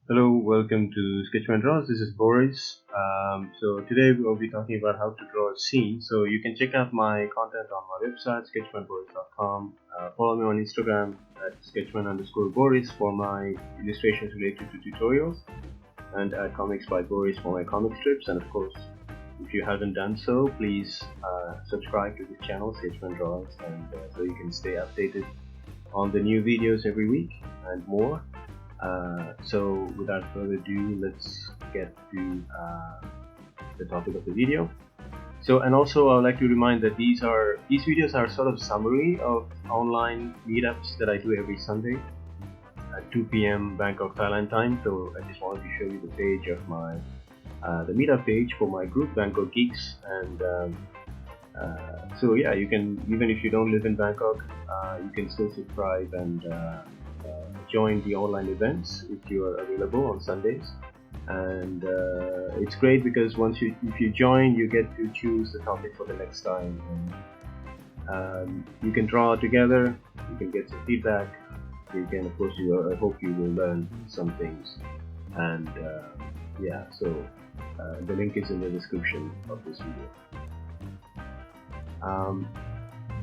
Hello, welcome to Sketchman Draws. This is Boris. So today we'll be talking about how to draw a scene. So you can check out my content on my website, sketchmanboris.com. Follow me on Instagram at sketchman_boris for my illustrations related to tutorials, and at Comics by Boris for my comic strips. And of course, if you haven't done so, please subscribe to this channel, Sketchman Draws, and so you can stay updated on the new videos every week and more. So without further ado, let's get to the topic of the video. So, and also I would like to remind that these videos are sort of summary of online meetups that I do every Sunday at 2 p.m. Bangkok, Thailand time. So I just wanted to show you the page of my the meetup page for my group, Bangkok Geeks, and so yeah, you can, even if you don't live in Bangkok, you can still subscribe and join the online events if you are available on Sundays. And it's great because if you join, you get to choose the topic for the next time, and you can draw together, you can get some feedback, you can, of course, I hope you will learn some things. And yeah, so the link is in the description of this video.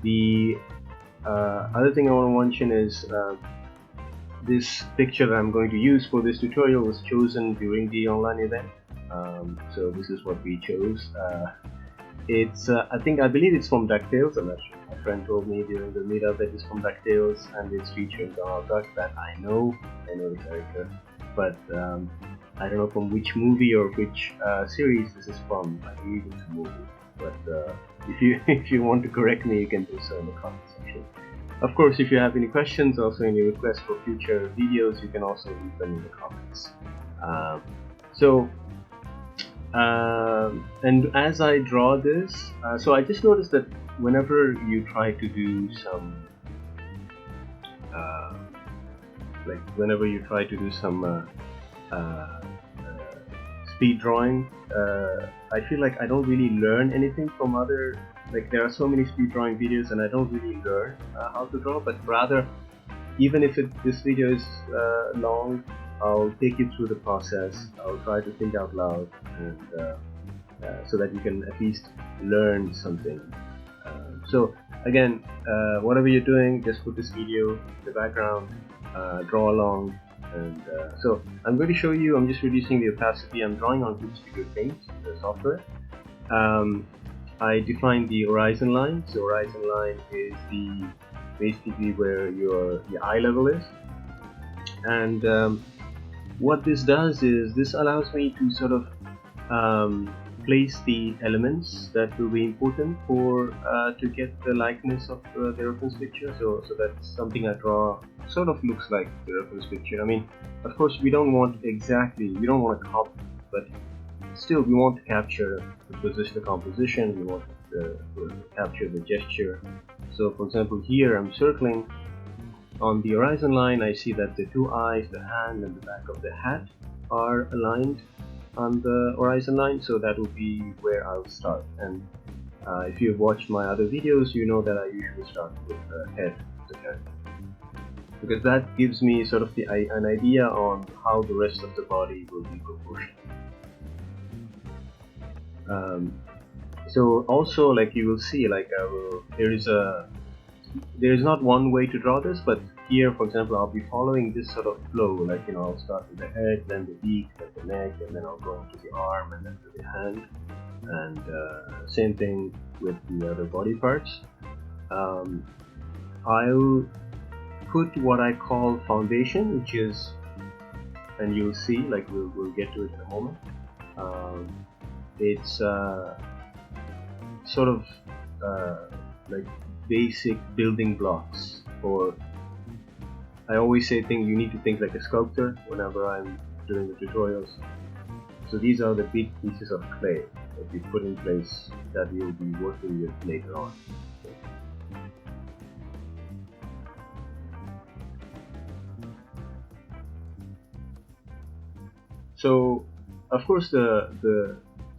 The other thing I want to mention is this picture that I'm going to use for this tutorial was chosen during the online event. So this is what we chose. I believe it's from DuckTales. I'm not sure. My friend told me during the meetup that it's from DuckTales, and it's featuring Donald Duck. That I know the character, but I don't know from which movie or which series this is from. I believe it's a movie, but if you want to correct me, you can do so in the comment section. Of course, if you have any questions, also any requests for future videos, you can also leave them in the comments. And as I draw this, so I just noticed that whenever you try to do some, speed drawing, I feel like I don't really learn anything from other. Like, there are so many speed drawing videos, and I don't really learn how to draw. But rather, even if this video is long, I'll take you through the process. I'll try to think out loud, and so that you can at least learn something. So again, whatever you're doing, just put this video in the background, draw along. And so I'm going to show you. I'm just reducing the opacity. I'm drawing on Studio Paint, the software. I define the horizon line. So horizon line is basically where your eye level is. And what this does is this allows me to sort of place the elements that will be important for to get the likeness of the reference picture. So that something I draw sort of looks like the reference picture. I mean, of course, we don't want to copy, but still we want to capture the composition, we want to capture the gesture. So for example, here I'm circling on the horizon line. I see that the two eyes, the hand, and the back of the hat are aligned on the horizon line, so that will be where I'll start. And if you've watched my other videos, you know that I usually start with the head of the character, because that gives me sort of an idea on how the rest of the body will be proportioned. So also, like you will see, like there is not one way to draw this, but here, for example, I'll be following this sort of flow. Like, I'll start with the head, then the beak, then the neck, and then I'll go into the arm, and then to the hand, and same thing with the other body parts. I'll put what I call foundation, which is, and you'll see, like we'll get to it in a moment. It's sort of like basic building blocks. Or I always say you need to think like a sculptor whenever I'm doing the tutorials. So these are the big pieces of clay that we put in place that you'll be working with later on. So of course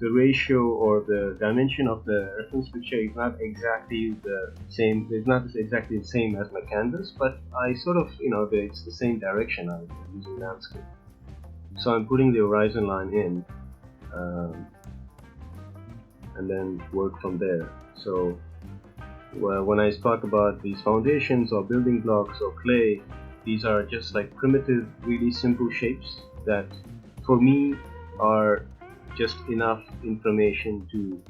the ratio or the dimension of the reference picture is not exactly the same. It's not exactly the same as my canvas, but I sort of, it's the same direction. I'm using landscape. So I'm putting the horizon line in, and then work from there. So when I talk about these foundations or building blocks or clay, these are just like primitive, really simple shapes that for me are just enough information to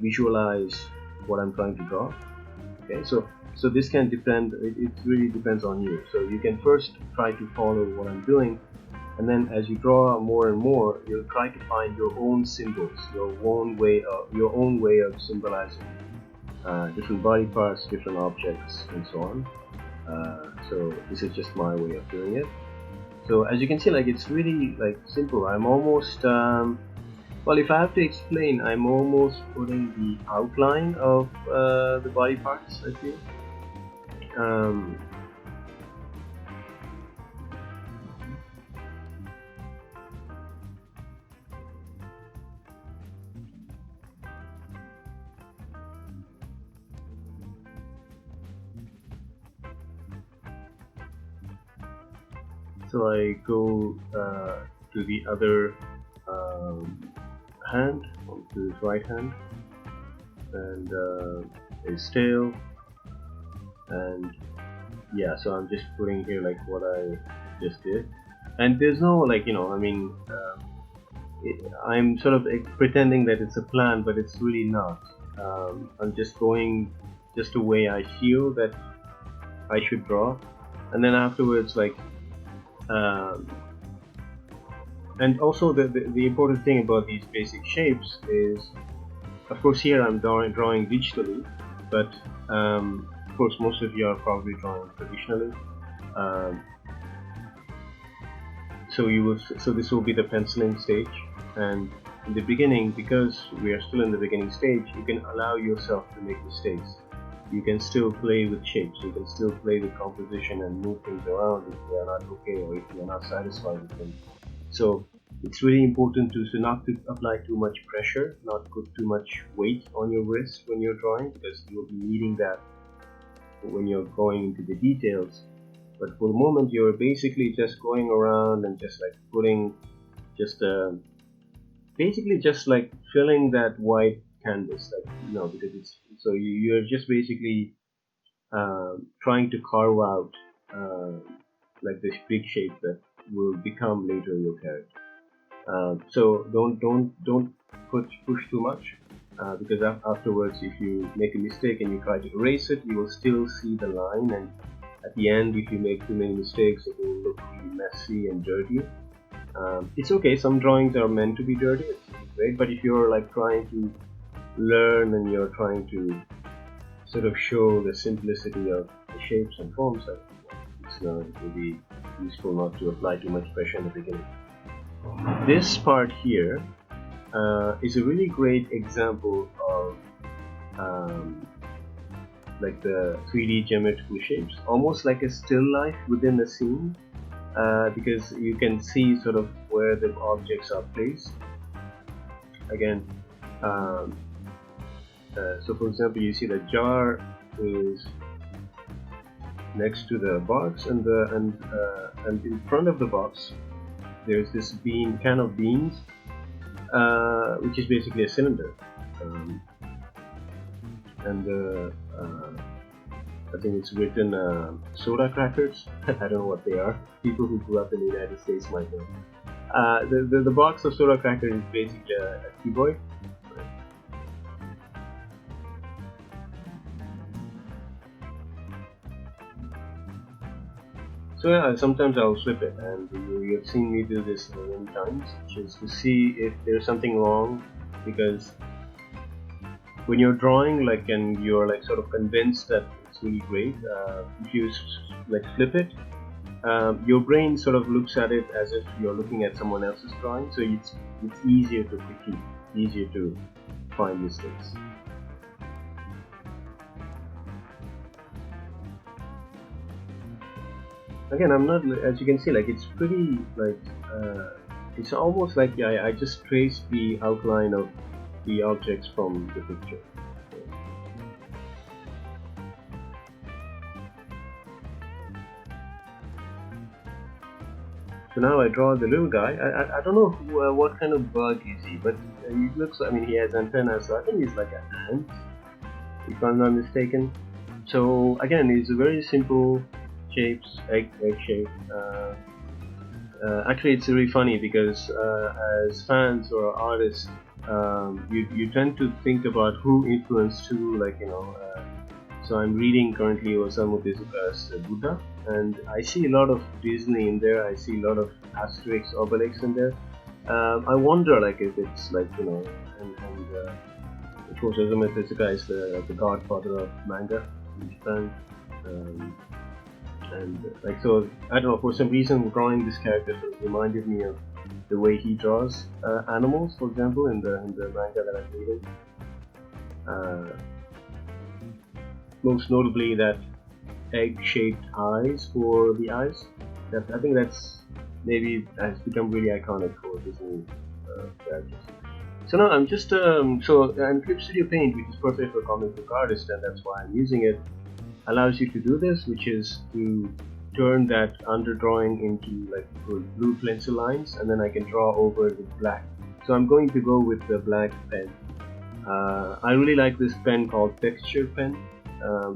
visualize what I'm trying to draw. Okay, so this can depend, it really depends on you. So you can first try to follow what I'm doing, and then as you draw more and more, you'll try to find your own symbols, your own way of symbolizing different body parts, different objects, and so on. So this is just my way of doing it. So as you can see, like, it's really like simple. I'm almost well, if I have to explain, I'm almost putting the outline of the body parts, I feel. So I go to the other hand, onto his right hand, and his tail, and yeah, so I'm just putting here like what I just did, and there's no, like, I mean, I'm sort of pretending that it's a plan, but it's really not. I'm just going just the way I feel that I should draw, and then afterwards, like, and also the important thing about these basic shapes is, of course, here I'm drawing digitally, but of course most of you are probably drawing traditionally. So this will be the penciling stage, and in the beginning, because we are still in the beginning stage, you can allow yourself to make mistakes. You can still play with shapes, you can still play with composition and move things around if they are not okay or if you are not satisfied with them. So it's really important to not to apply too much pressure, not put too much weight on your wrist when you're drawing, because you'll be needing that when you're going into the details. But for the moment, you're basically just going around and just like putting just basically just like filling that white canvas, like, because it's so you're just basically trying to carve out like this big shape that will become later your character. So don't push too much, because afterwards, if you make a mistake and you try to erase it, you will still see the line, and at the end, if you make too many mistakes, it will look really messy and dirty. It's okay, some drawings are meant to be dirty, it's great, but if you're like trying to learn and you're trying to sort of show the simplicity of the shapes and forms, it's not really useful not to apply too much pressure in the beginning. This part here is a really great example of like the 3D geometrical shapes, almost like a still life within a scene, because you can see sort of where the objects are placed. Again, so for example, you see the jar is next to the box, and in front of the box there's this can of beans, which is basically a cylinder, and I think it's written soda crackers. I don't know what they are. People who grew up in the United States might know. The box of soda crackers is basically a cuboid. So yeah, sometimes I'll flip it, and you've seen me do this many times, which is to see if there's something wrong, because when you're drawing, like, and you're like sort of convinced that it's really great, if you like flip it, your brain sort of looks at it as if you're looking at someone else's drawing, so it's easier to critique, easier to find mistakes. Again, I'm not, as you can see, like, it's pretty, like, it's almost like, yeah, I just traced the outline of the objects from the picture. So now I draw the little guy. I don't know what kind of bug is he, but he looks, I mean, he has antennas, so I think he's like an ant, if I'm not mistaken. So again, it's a very simple shapes, egg shape. Actually, it's really funny because as fans or artists, you tend to think about who influenced who, like, you know. So I'm reading currently Osamu Tezuka's Buddha, and I see a lot of Disney in there. I see a lot of Asterix, Obelix in there. I wonder, like, if it's like, you know, and of course Osamu Tezuka is the godfather of manga in Japan. And like, so I don't know, for some reason drawing this character sort of reminded me of the way he draws animals, for example, in the manga that I'm reading. Most notably that egg-shaped eyes for the eyes. I think that's maybe has become really iconic for Disney characters. So now I'm just and Clip Studio Paint, which is perfect for comic book artists, and that's why I'm using it, allows you to do this, which is to turn that underdrawing into like blue pencil lines, and then I can draw over with black. So I'm going to go with the black pen. I really like this pen called Texture Pen.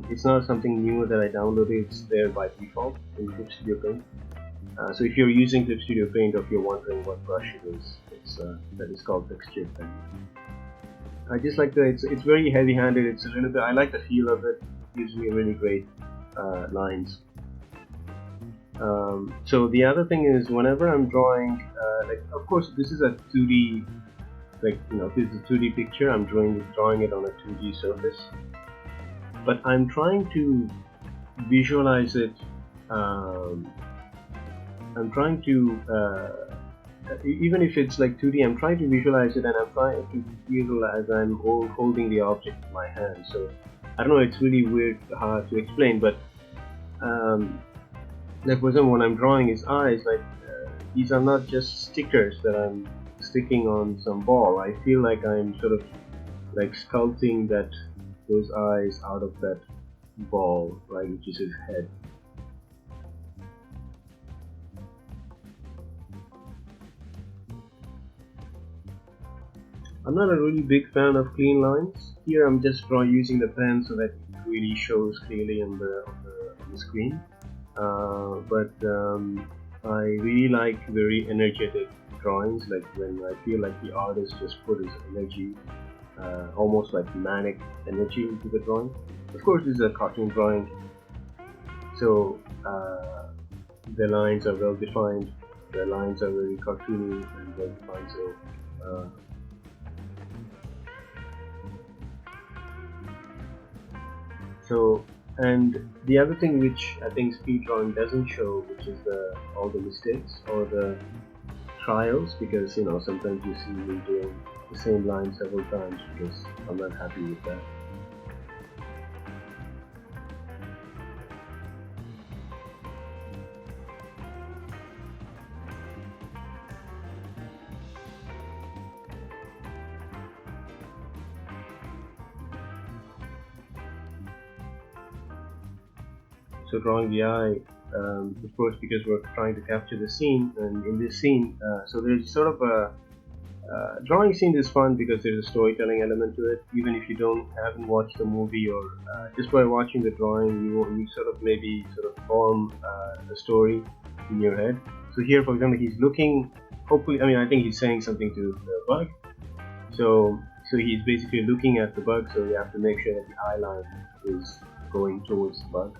It's not something new that I downloaded, it's there by default in Clip Studio Paint. So if you're using Clip Studio Paint or if you're wondering what brush it is, that is called Texture Pen. I just like it's very heavy-handed, it's a little bit, I like the feel of it, gives me really great lines. So the other thing is, whenever I'm drawing, like, of course this is a 2D, like, you know, this is a 2D picture, I'm drawing it on a 2D surface. But I'm trying to visualize it. I'm trying to, even if it's like 2D, I'm trying to visualize it, and I'm trying to feel as I'm holding the object in my hand. So I don't know, it's really weird to explain, but like, for example, when I'm drawing his eyes, like, these are not just stickers that I'm sticking on some ball. I feel like I'm sort of like sculpting those eyes out of that ball, right, which is his head. I'm not a really big fan of clean lines. Here I'm just using the pen so that it really shows clearly on the screen. But I really like very energetic drawings, like when I feel like the artist just put his energy, almost like manic energy into the drawing. Of course, this is a cartoon drawing, so the lines are well defined, the lines are very cartoony and well defined, so and the other thing which I think speed drawing doesn't show, which is all the mistakes or the trials, because, you know, sometimes you see me doing the same line several times because I'm not happy with that. So drawing the eye, of course, because we're trying to capture the scene, and in this scene, so there's sort of a drawing scene is fun because there's a storytelling element to it. Even if you haven't watched the movie, or just by watching the drawing, you sort of maybe form the story in your head. So here, for example, he's looking. Hopefully, I mean, I think he's saying something to the bug. So he's basically looking at the bug. So you have to make sure that the eye line is going towards the bug.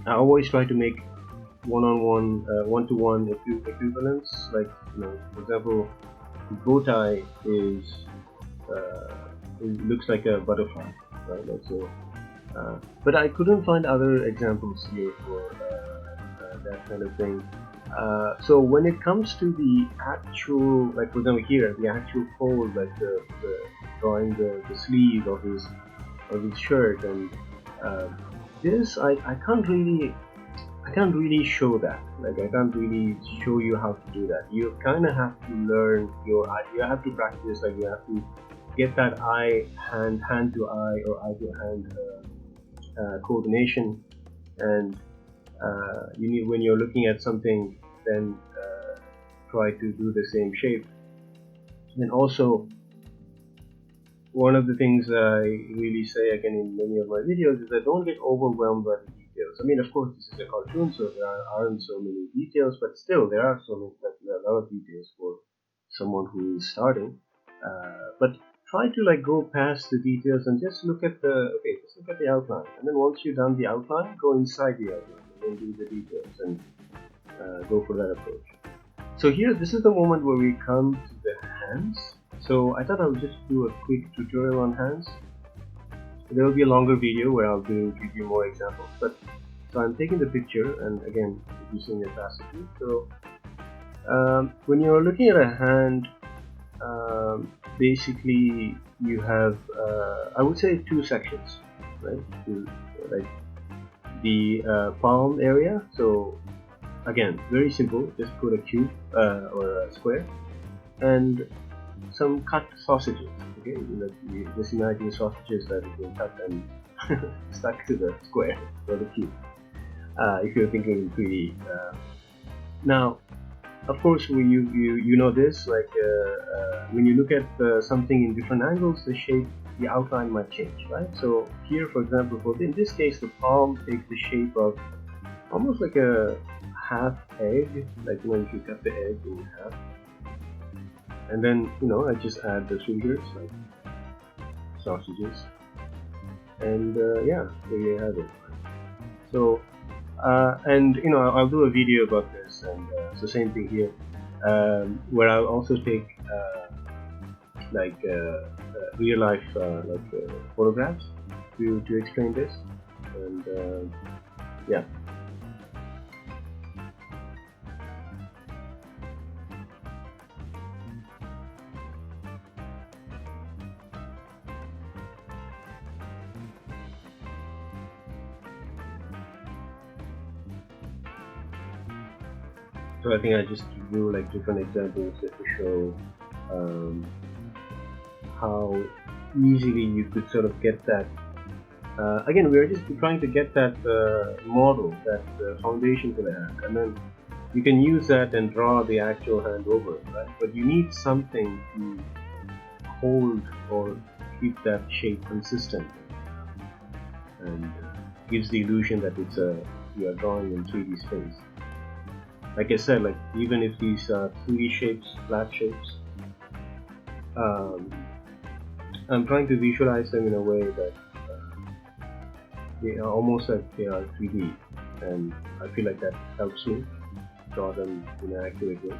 I always try to make one-to-one equivalence. Like, you know, for example, bow tie it looks like a butterfly, right? Like, so, but I couldn't find other examples here for that kind of thing. So when it comes to the actual, like, for example, here the actual fold, like the drawing the sleeve of his shirt, and this I can't really show that. Like, I can't really show you how to do that. You kind of have to learn you have to practice. Like, you have to get that hand to eye or eye to hand coordination, and you need, when you're looking at something, then try to do the same shape. And also, one of the things I really say again in many of my videos is that don't get overwhelmed by the details. I mean, of course, this is a cartoon, so there aren't so many details, but still, there are so many, like, a lot of details for someone who is starting. But try to like go past the details and just look at the outline. And then once you've done the outline, go inside the outline and then do the details and go for that approach. So here, this is the moment where we come to the hands. So I thought I would just do a quick tutorial on hands. There will be a longer video where I'll give you more examples. But so I'm taking the picture and again reducing the opacity. So when you're looking at a hand, basically you have I would say two sections, right? Like the palm area. So again, very simple. Just put a cube or a square and some cut sausages. Okay, you just imagine sausages that have been cut and stuck to the square or the cube. If you're thinking in 3D. Now, of course, you know this. Like when you look at something in different angles, the shape, the outline might change, right? So here, for example, in this case, the palm takes the shape of almost like a half egg, like if you cut the egg in half. And then, I just add the fingers, like sausages, and yeah, there you have it. So, and I'll do a video about this, and so same thing here, where I'll also take real life photographs to explain this, and yeah. So I think I just do like different examples just to show how easily you could sort of get that. Again, we're just trying to get that model, that foundation for the hand, and then you can use that and draw the actual hand over it, right? But you need something to hold or keep that shape consistent, and gives the illusion that it's you are drawing in 3D space. Like I said, like even if these are 3D shapes, flat shapes, I'm trying to visualize them in a way that they are almost like they are 3D, and I feel like that helps me draw them in an accurate way.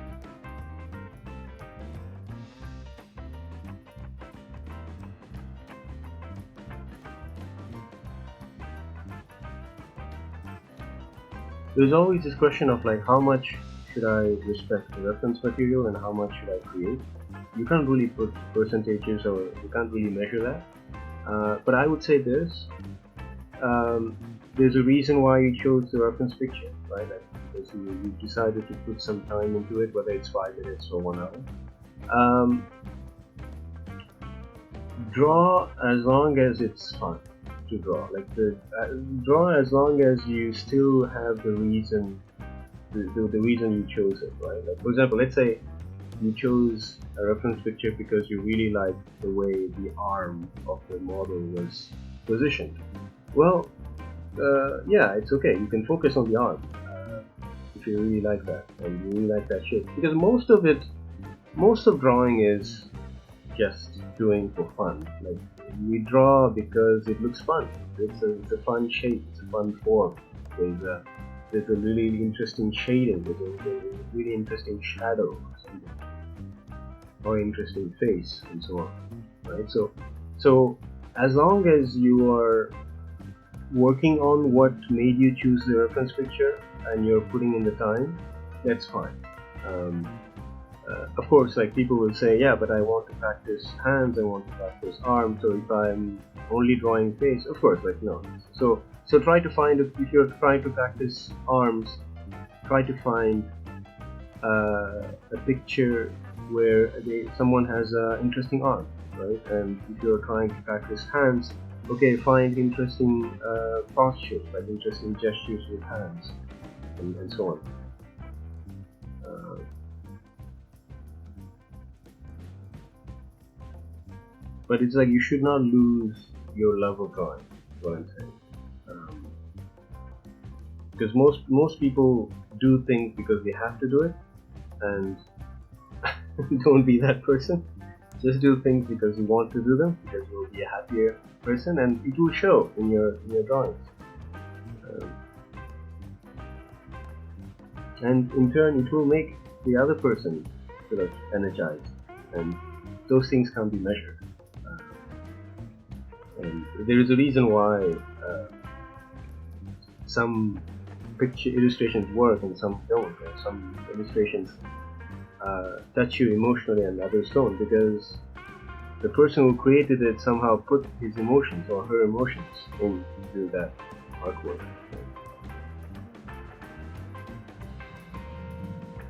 There's always this question of like how much should I respect the reference material and how much should I create. You can't really put percentages or you can't really measure that. But I would say this, there's a reason why you chose the reference picture, right? Like, because you decided to put some time into it, whether it's 5 minutes or 1 hour. Draw as long as it's fun to draw. Like draw as long as you still have the reason, the reason you chose it, right? Like for example, let's say you chose a reference picture because you really like the way the arm of the model was positioned. Well, yeah, it's okay. You can focus on the arm if you really like that and you really like that shape. Because most of drawing is just doing for fun. Like we draw because it looks fun. It's a fun shape. It's a fun form. There's a really interesting shading. There's a really interesting shadow or interesting face and so on. Right. So as long as you are working on what made you choose the reference picture and you're putting in the time, that's fine. Of course, like people will say, yeah, but I want to practice hands, I want to practice arms, so if I'm only drawing face, of course, like no. So try to find, if you're trying to practice arms, try to find a picture where someone has an interesting arm, right? And if you're trying to practice hands, okay, find interesting postures, like interesting gestures with hands. and so on. But it's like you should not lose your love of drawing, is what I'm saying. Because most people do things because they have to do it, and don't be that person. Just do things because you want to do them, because you'll be a happier person, and it will show in your drawings. And in turn, it will make the other person sort of energized, and those things can't be measured. And there is a reason why some picture illustrations work and some don't. Some illustrations touch you emotionally and others don't, because the person who created it somehow put his emotions or her emotions into that artwork.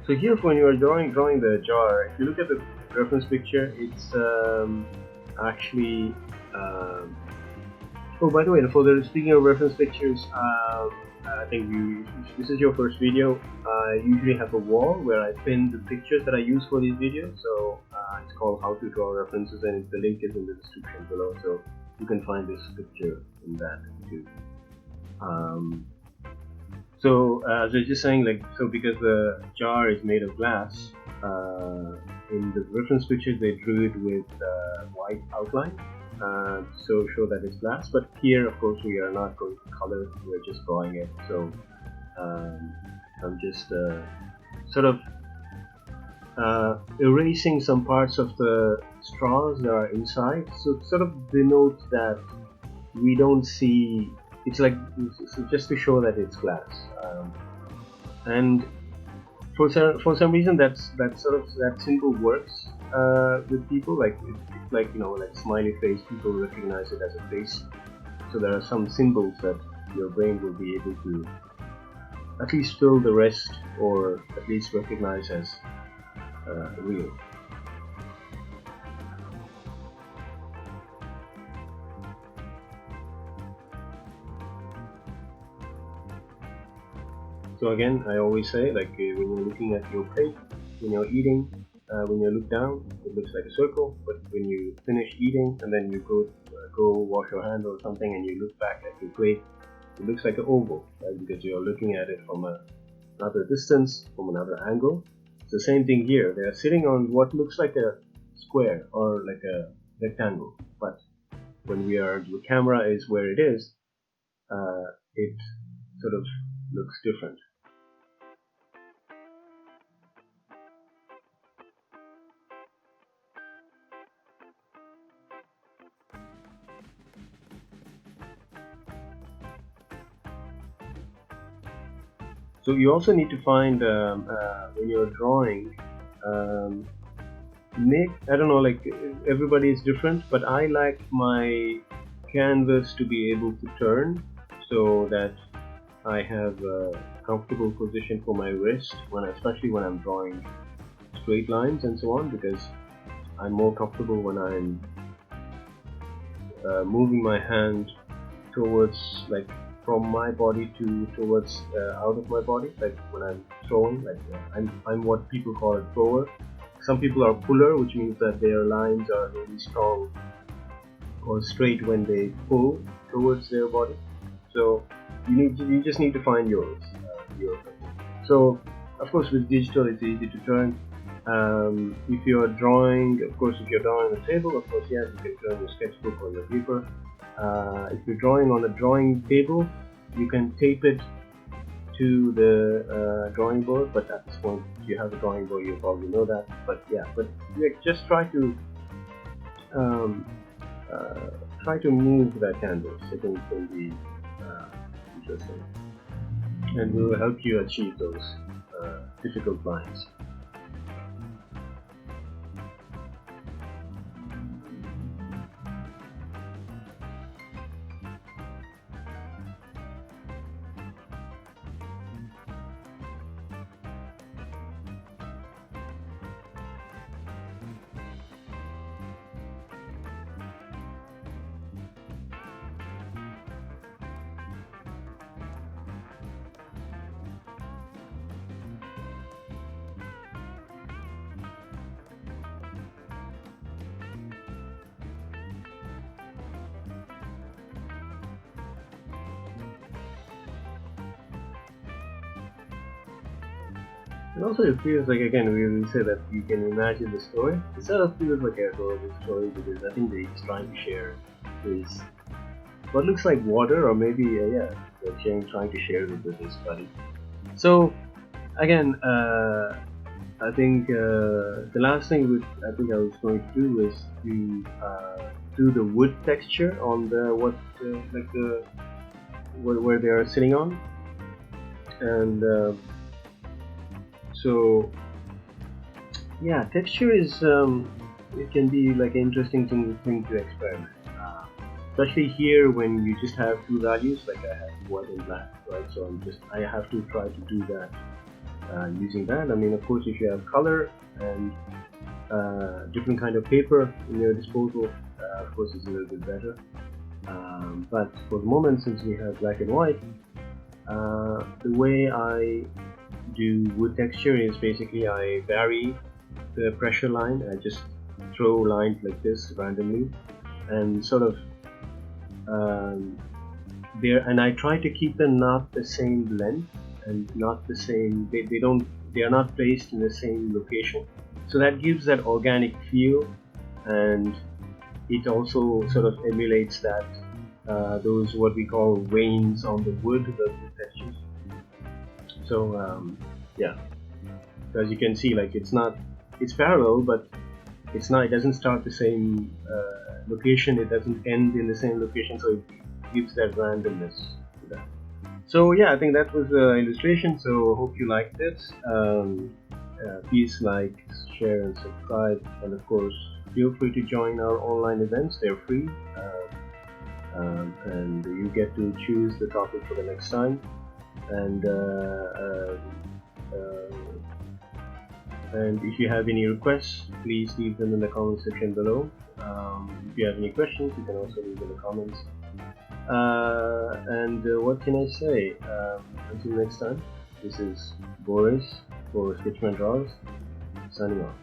So here, when you are drawing the jar, if you look at the reference picture, it's actually. Oh, by the way, speaking of reference pictures, I think this is your first video. I usually have a wall where I pin the pictures that I use for these videos. So it's called How to Draw References, and the link is in the description below. So you can find this picture in that too. So as I was just saying, because the jar is made of glass, in the reference picture they drew it with white outline. So show that it's glass, but here of course we are not going to color, we're just drawing it. So I'm just sort of erasing some parts of the straws that are inside, so it sort of denotes that we don't see, it's like just to show that it's glass. And for some reason that symbol works with people, like smiley face, people recognize it as a face. So there are some symbols that your brain will be able to at least fill the rest, or at least recognize as real. So again, I always say, when you're looking at your plate, when you're eating, when you look down, it looks like a circle, but when you finish eating and then you go wash your hand or something and you look back at your plate, it looks like an oval, right? Because you're looking at it from another distance, from another angle. It's the same thing here. They are sitting on what looks like a square or like a rectangle, but when the camera is where it is, it sort of looks different. So you also need to find when you're drawing, I don't know, everybody is different, but I like my canvas to be able to turn so that I have a comfortable position for my wrist, especially when I'm drawing straight lines and so on, because I'm more comfortable when I'm moving my hand towards, from my body towards out of my body, like when I'm throwing, I'm what people call a thrower. Some people are puller, which means that their lines are really strong or straight when they pull towards their body. So you just need to find yours. So of course with digital it's easy to turn. If you're drawing, of course, if you're drawing on the table, of course, yes, you can turn your sketchbook or your paper. If you're drawing on a drawing table, you can tape it to the drawing board, but at this point, if you have a drawing board, you probably know that. But yeah, just try to move that canvas. I think it can be interesting, and will help you achieve those difficult lines. And also it feels like, again, we say that you can imagine the story. It sort of feels like a horrible story because I think that he's trying to share is what looks like water, or maybe yeah, trying to share it with his buddy. So again, I think the last thing I think I was going to do is to do the wood texture on the like the where they are sitting on, and so yeah, texture is it can be like an interesting thing to experiment. Especially here when you just have two values, like I have white and black, right? So I have to try to do that using that. I mean, of course, if you have color and different kind of paper in your disposal, of course, it's a little bit better. But for the moment, since we have black and white, the way I do wood texture is basically I vary the pressure line. I just throw lines like this randomly and sort of there, and I try to keep them not the same length and not the same. They are not placed in the same location, so that gives that organic feel, and it also sort of emulates that those what we call veins on the wood, the textures. So yeah, so as you can see, like it's parallel, but it's not. It doesn't start the same location. It doesn't end in the same location, so it gives that randomness to that. So yeah, I think that was the illustration. So hope you liked it. Please like, share, and subscribe, and of course, feel free to join our online events. They're free, and you get to choose the topic for the next time. And and if you have any requests, please leave them in the comment section below. If you have any questions, you can also leave in the comments. And what can I say? Until next time, this is Boris for Sketchman Draws, signing off.